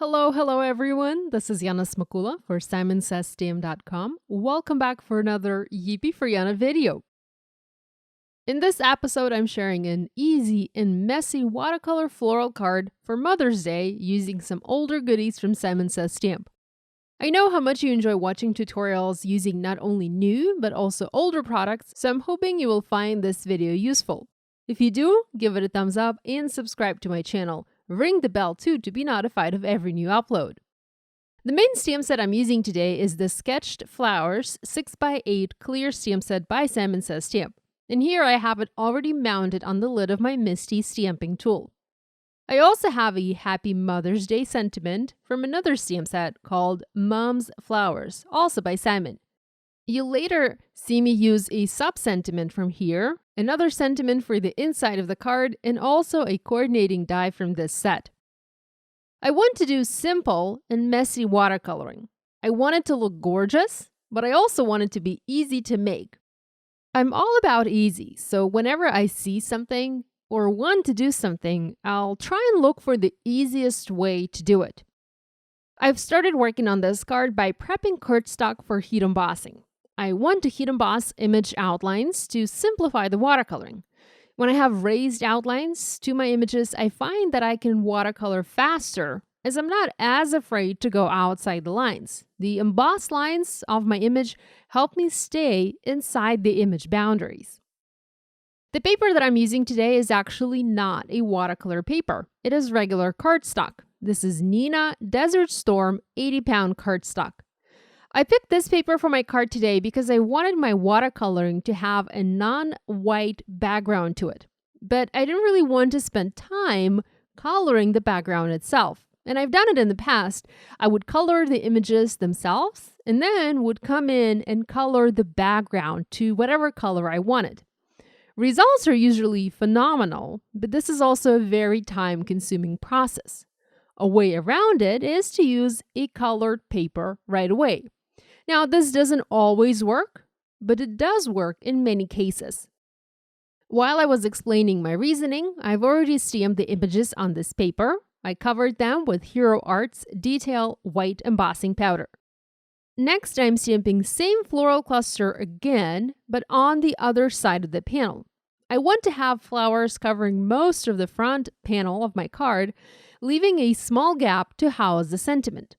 Hello everyone. This is Yana Smakula for SimonsSaysStamp.com. Welcome back for another Yippee For Yana video. In this episode, I'm sharing an easy and messy watercolor floral card for Mother's Day using some older goodies from Simon Says Stamp. I know how much you enjoy watching tutorials using not only new but also older products, so I'm hoping you will find this video useful. If you do, give it a thumbs up and subscribe to my channel. Ring the bell too to be notified of every new upload. The main stamp set I'm using today is the Sketched Flowers 6x8 clear stamp set by Simon Says Stamp. And here I have it already mounted on the lid of my Misty stamping tool. I also have a Happy Mother's Day sentiment from another stamp set called Mom's Flowers, also by Simon. You'll later see me use a sub-sentiment from here, another sentiment for the inside of the card, and also a coordinating die from this set. I want to do simple and messy watercoloring. I want it to look gorgeous, but I also want it to be easy to make. I'm all about easy, so whenever I see something or want to do something, I'll try and look for the easiest way to do it. I've started working on this card by prepping cardstock for heat embossing. I want to heat emboss image outlines to simplify the watercoloring. When I have raised outlines to my images, I find that I can watercolor faster as I'm not as afraid to go outside the lines. The embossed lines of my image help me stay inside the image boundaries. The paper that I'm using today is actually not a watercolor paper. It is regular cardstock. This is Neenah Desert Storm 80-pound cardstock. I picked this paper for my card today because I wanted my watercoloring to have a non-white background to it. But I didn't really want to spend time coloring the background itself. And I've done it in the past. I would color the images themselves and then would come in and color the background to whatever color I wanted. Results are usually phenomenal, but this is also a very time-consuming process. A way around it is to use a colored paper right away. Now, this doesn't always work, but it does work in many cases. While I was explaining my reasoning, I've already stamped the images on this paper. I covered them with Hero Arts Detail White Embossing Powder. Next, I'm stamping same floral cluster again, but on the other side of the panel. I want to have flowers covering most of the front panel of my card, leaving a small gap to house the sentiment.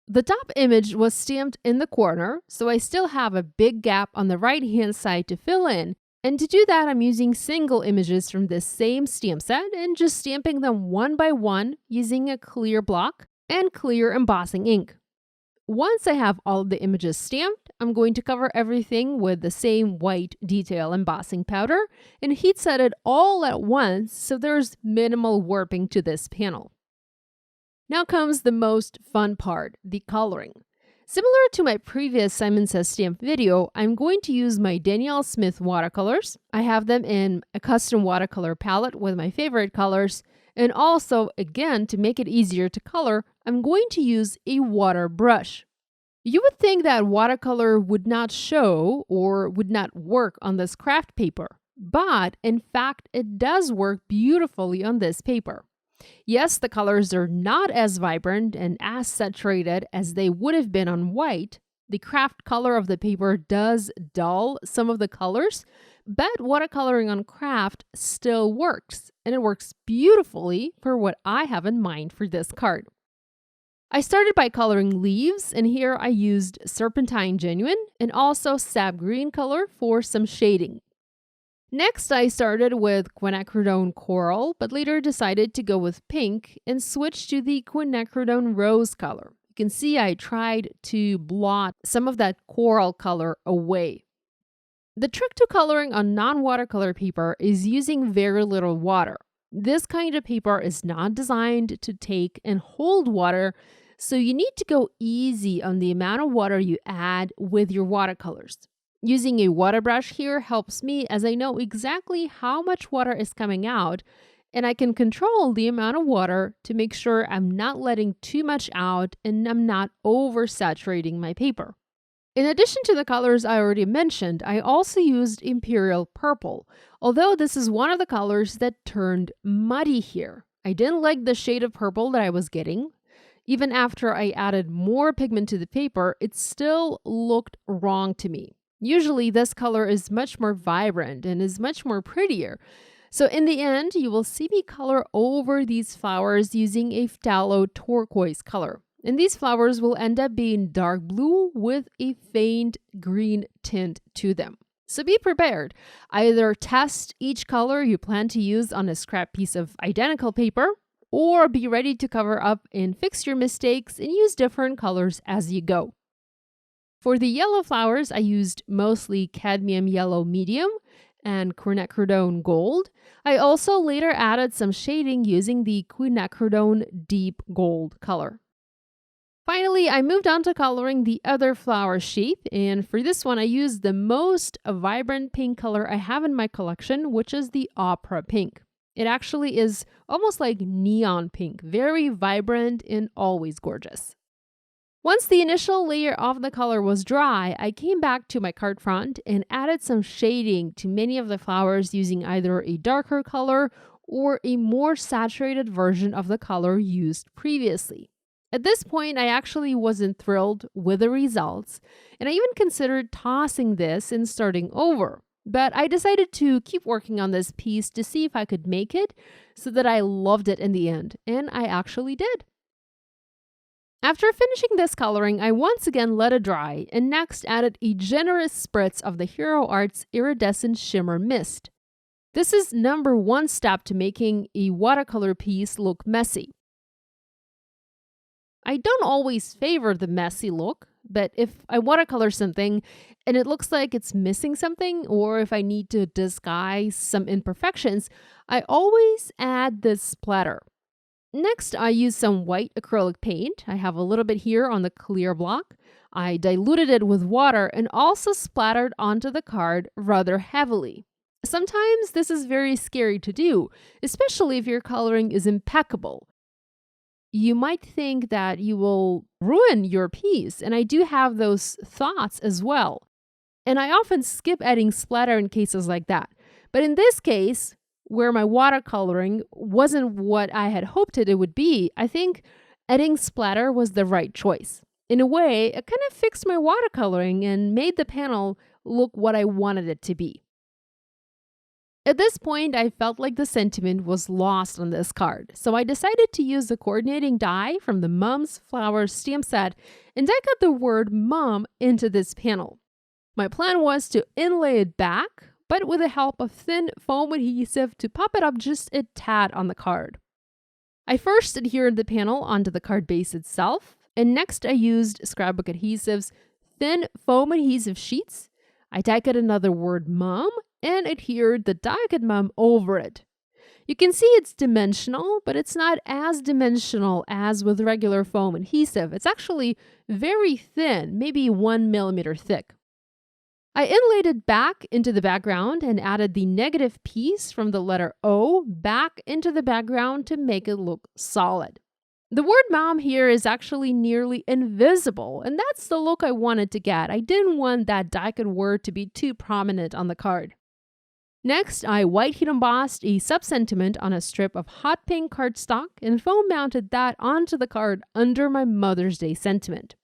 The top image was stamped in the corner, so I still have a big gap on the right-hand side to fill in, and to do that I'm using single images from this same stamp set and just stamping them one by one using a clear block and clear embossing ink. Once I have all of the images stamped, I'm going to cover everything with the same white detail embossing powder and heat set it all at once so there's minimal warping to this panel. Now comes the most fun part, the coloring. Similar to my previous Simon Says Stamp video, I'm going to use my Danielle Smith watercolors. I have them in a custom watercolor palette with my favorite colors. And also, again, to make it easier to color, I'm going to use a water brush. You would think that watercolor would not show or would not work on this craft paper, but in fact, it does work beautifully on this paper. Yes, the colors are not as vibrant and as saturated as they would have been on white. The craft color of the paper does dull some of the colors, but watercoloring on craft still works, and it works beautifully for what I have in mind for this card. I started by coloring leaves, and here I used Serpentine Genuine and also sap green color for some shading. Next, I started with quinacridone coral, but later decided to go with pink and switch to the quinacridone rose color. You can see I tried to blot some of that coral color away. The trick to coloring on non-watercolor paper is using very little water. This kind of paper is not designed to take and hold water, so you need to go easy on the amount of water you add with your watercolors. Using a water brush here helps me as I know exactly how much water is coming out, and I can control the amount of water to make sure I'm not letting too much out and I'm not oversaturating my paper. In addition to the colors I already mentioned, I also used Imperial Purple, although this is one of the colors that turned muddy here. I didn't like the shade of purple that I was getting. Even after I added more pigment to the paper, it still looked wrong to me. Usually this color is much more vibrant and is much more prettier. So in the end, you will see me color over these flowers using a phthalo turquoise color. And these flowers will end up being dark blue with a faint green tint to them. So be prepared. Either test each color you plan to use on a scrap piece of identical paper, or be ready to cover up and fix your mistakes and use different colors as you go. For the yellow flowers, I used mostly cadmium yellow medium and quinacridone gold. I also later added some shading using the quinacridone deep gold color. Finally, I moved on to coloring the other flower shape, and for this one, I used the most vibrant pink color I have in my collection, which is the opera pink. It actually is almost like neon pink, very vibrant and always gorgeous. Once the initial layer of the color was dry, I came back to my card front and added some shading to many of the flowers using either a darker color or a more saturated version of the color used previously. At this point, I actually wasn't thrilled with the results, and I even considered tossing this and starting over. But I decided to keep working on this piece to see if I could make it so that I loved it in the end, and I actually did. After finishing this coloring, I once again let it dry and next added a generous spritz of the Hero Arts Iridescent Shimmer Mist. This is number one step to making a watercolor piece look messy. I don't always favor the messy look, but if I watercolor something and it looks like it's missing something, or if I need to disguise some imperfections, I always add this splatter. Next, I use some white acrylic paint. I have a little bit here on the clear block. I diluted it with water and also splattered onto the card rather heavily. Sometimes this is very scary to do, especially if your coloring is impeccable. You might think that you will ruin your piece, and I do have those thoughts as well. And I often skip adding splatter in cases like that. But in this case, where my watercoloring wasn't what I had hoped it would be, I think adding splatter was the right choice. In a way, it kind of fixed my watercoloring and made the panel look what I wanted it to be. At this point, I felt like the sentiment was lost on this card, so I decided to use the coordinating die from the Mom's Flowers stamp set and die cut the word Mom into this panel. My plan was to inlay it back, but with the help of thin foam adhesive to pop it up just a tad on the card. I first adhered the panel onto the card base itself, and next I used scrapbook adhesive's thin foam adhesive sheets. I die cut another word Mom and adhered the die cut Mom over it. You can see it's dimensional, but it's not as dimensional as with regular foam adhesive. It's actually very thin, maybe 1 millimeter thick. I inlaid it back into the background and added the negative piece from the letter O back into the background to make it look solid. The word Mom here is actually nearly invisible, and that's the look I wanted to get. I didn't want that die cut word to be too prominent on the card. Next, I white heat embossed a sub-sentiment on a strip of hot pink cardstock and foam mounted that onto the card under my Mother's Day sentiment.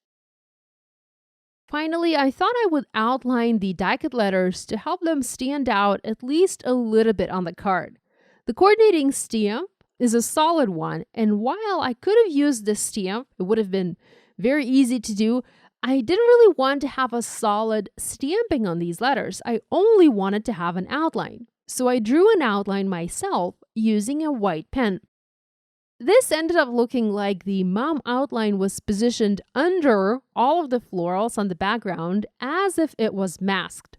Finally, I thought I would outline the die cut letters to help them stand out at least a little bit on the card. The coordinating stamp is a solid one, and while I could have used this stamp, it would have been very easy to do, I didn't really want to have a solid stamping on these letters. I only wanted to have an outline. So I drew an outline myself using a white pen. This ended up looking like the Mom outline was positioned under all of the florals on the background as if it was masked.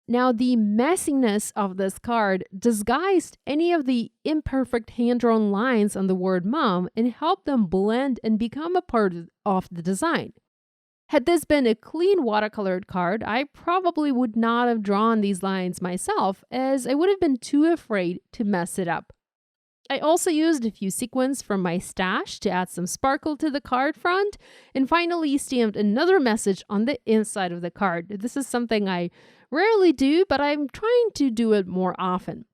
Now, the messiness of this card disguised any of the imperfect hand-drawn lines on the word Mom and helped them blend and become a part of the design. Had this been a clean watercolored card, I probably would not have drawn these lines myself, as I would have been too afraid to mess it up. I also used a few sequins from my stash to add some sparkle to the card front, and finally stamped another message on the inside of the card. This is something I rarely do, but I'm trying to do it more often.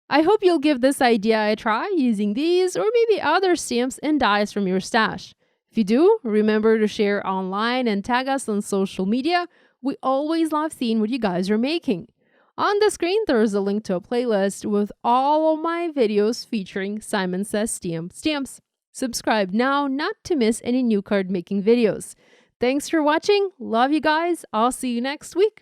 I hope you'll give this idea a try using these or maybe other stamps and dies from your stash. If you do, remember to share online and tag us on social media. We always love seeing what you guys are making. On the screen, there is a link to a playlist with all of my videos featuring Simon Says stamps. Subscribe now not to miss any new card making videos. Thanks for watching. Love you guys. I'll see you next week.